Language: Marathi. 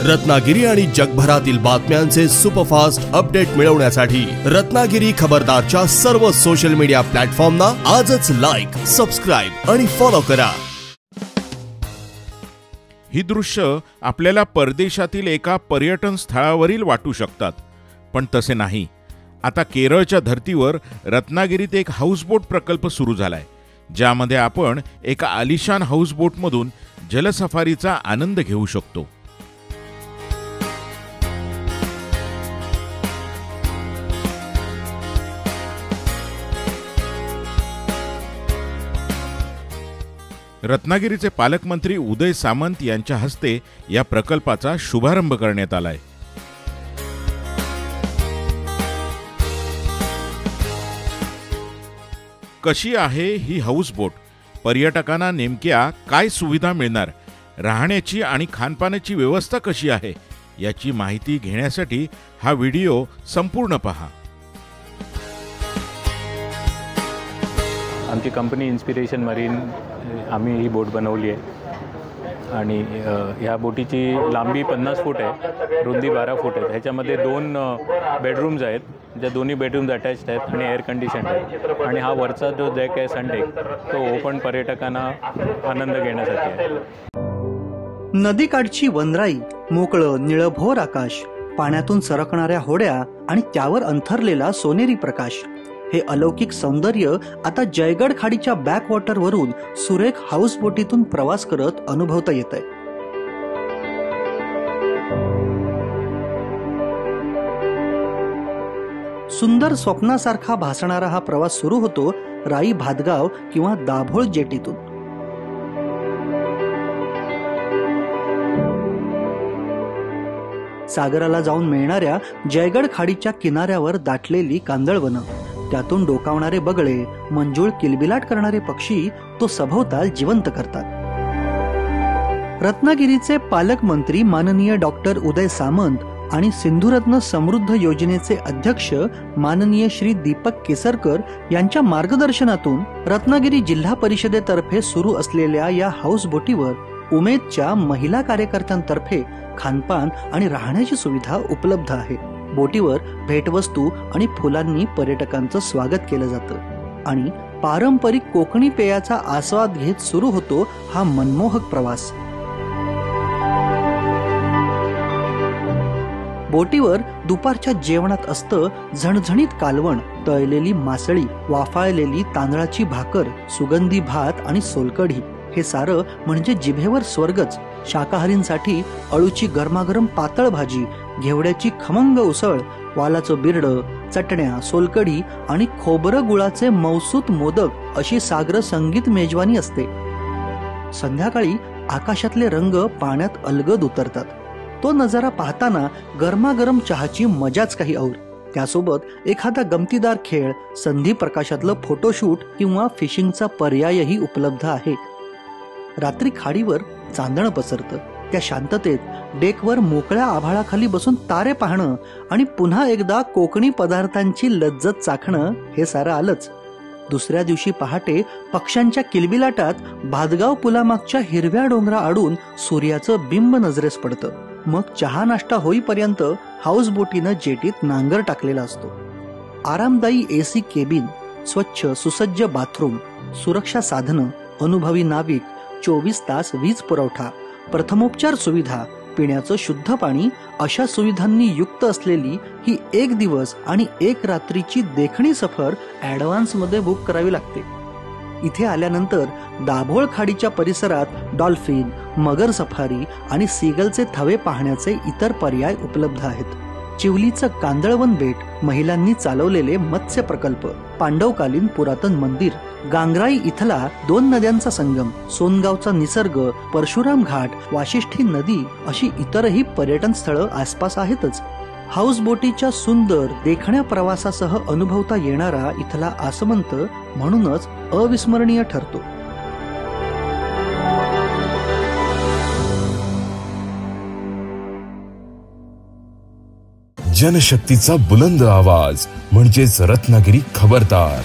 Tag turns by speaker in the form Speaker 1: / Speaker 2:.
Speaker 1: रत्नागिरी आणि जगभरातील बातम्यांचे सुपरफास्ट अपडेट मिळवण्यासाठी रत्नागिरी खबरदारच्या सर्व सोशल मीडिया प्लॅटफॉर्मना आजच लाईक, सबस्क्राइब आणि फॉलो करा।
Speaker 2: ही दृश्य आपल्याला परदेशातील एका पर्यटन स्थळावरील वाटू शकतात, पण तसे नाही। आता केरळच्या धर्तीवर रत्नागिरीत एक हाऊसबोट प्रकल्प सुरू झालाय, ज्यामध्ये आपण एका आलिशान हाऊसबोटमधून जलसफारीचा आनंद घेऊ शकतो। रत्नागिरीचे पालकमंत्री उदय सामंत यांच्या हस्ते या प्रकल्पाचा शुभारंभ करण्यात आलाय। कशी आहे ही हाऊसबोट? पर्यटकांना नेमक्या काय सुविधा मिळणार? राहण्याची आणि खानपानाची व्यवस्था कशी आहे याची माहिती घेण्यासाठी हा व्हिडिओ संपूर्ण पहा।
Speaker 3: आमची कंपनी इन्स्पिरेशन मरीन आम्ही ही बोट बनवली आहे आणि ह्या बोटीची लांबी 50 फूट आहे, रुंदी 12 फूट आहे। ह्याच्यामध्ये 2 बेडरूम्स आहेत, ज्या दोन्ही बेडरूम्स अटॅच्ड आहेत आणि एअर कंडिशन आहेत। आणि हा वरचा जो डेक आहे सन डेक, तो ओपन पर्यटकांना आनंद घेण्यासाठी आहे।
Speaker 4: नदीकाठची वनराई, मोकळं निळभोर आकाश, पाण्यातून सरकणाऱ्या होड्या आणि त्यावर अंथरलेला सोनेरी प्रकाश, हे अलौकिक सौंदर्य आता जयगड खाडीच्या बॅकवॉटरवरून सुरेख हाऊसबोटीतून प्रवास करत अनुभवता येतंय। सुंदर स्वप्नासारखा भासणारा हा प्रवास सुरू होतो राई भातगाव किंवा दाभोळ जेटीतून। सागराला जाऊन मिळणाऱ्या जयगड खाडीच्या किनाऱ्यावर दाटलेली कांदळवनं, त्यातून डोकावणारे बगळे, मंजूळ किलबिलाट करणारे पक्षी तो सभोवताल जिवंत करतात। रत्नागिरीचे पालकमंत्री माननीय डॉक्टर उदय सामंत आणि सिंधुरत्न समृद्ध योजनेचे अध्यक्ष माननीय श्री दीपक केसरकर यांच्या मार्गदर्शनातून रत्नागिरी जिल्हा परिषदेतर्फे सुरू असलेल्या या हाऊसबोटीवर उमेदच्या महिला कार्यकर्त्यांतर्फे खानपान आणि राहण्याची सुविधा उपलब्ध आहे। बोटीवर भेटवस्तू आणि फुलांनी पर्यटकांचं स्वागत केलं जातं आणि पारंपरिक कोकणी पेयाचा आस्वाद घेत सुरू होतो हा मनमोहक प्रवास। बोटीवर दुपारच्या जेवणात असतं झणझणीत कालवण, तळलेली मासळी, वाफाळलेली तांदळाची भाकर, सुगंधी भात आणि सोलकढी, हे सारं म्हणजे जिभेवर स्वर्गच। शाकाहारींसाठी अळूची गरमागरम पातळ भाजी, घेवड्याची खमंग उसळ, वालाचं बिरडं, चटण्या, सोलकढी आणि खोबरं गुळाचे मौसूत मोदक अशी सागर संगीत मेजवानी असते। संध्याकाळी आकाशातले रंग पाण्यात अलगद उतरतात। तो नजारा पाहताना गरमागरम चहाची मजाच काही और। त्यासोबत एखादा गमतीदार खेळ, संधी प्रकाशातलं फोटोशूट किंवा फिशिंगचा पर्यायही उपलब्ध आहे। रात्री खाडीवर चांदणं पसरतं, त्या शांततेत डेकवर मोकळ्या आभाळाखाली बसून तारे पाहणं आणि पुन्हा एकदा कोकणी पदार्थांची लज्जत चाखणं हे सारं आलंच। दुसऱ्या दिवशी पहाटे पक्ष्यांच्या किलबिलाटात भातगाव पुलामागच्या हिरव्या डोंगरा आडून सूर्याचं बिंब नजरेस पडतं। मग चहा नाश्ता होईपर्यंत हाऊसबोटीनं जेटीत नांगर टाकलेला असतो। आरामदायी एसी केबिन, स्वच्छ सुसज्ज बाथरूम, सुरक्षा साधनं, अनुभवी नाविक, 24 तास वीज पुरवठा, प्रथमोपचार सुविधा, पिण्याचं शुद्ध पाणी अशा सुविधांनी युक्त असलेली ही 1 दिवस आणि 1 रात्रीची देखणी सफर ऍडव्हान्स मध्ये बुक करावी लागते। इथे आल्यानंतर दाभोळ खाडीच्या परिसरात डॉल्फिन, मगर सफारी आणि सीगलचे थवे पाहण्याचे इतर पर्याय उपलब्ध आहेत। चिवलीचं कांदळवन बेट, महिलांनी चालवलेले मत्स्य प्रकल्प, पांडवकालीन पुरातन मंदिर, गांगराई इथला 2 नद्यांचा संगम, सोनगावचा निसर्ग, परशुराम घाट, वाशिष्ठी नदी अशी इतरही पर्यटन स्थळं आसपास आहेतच। हाऊसबोटीच्या सुंदर देखण्या प्रवासासह अनुभवता येणारा इथला आसमंत म्हणूनच अविस्मरणीय ठरतो।
Speaker 1: जनशक्तीचा बुलंद आवाज म्हणजेच रत्नागिरी खबरदार।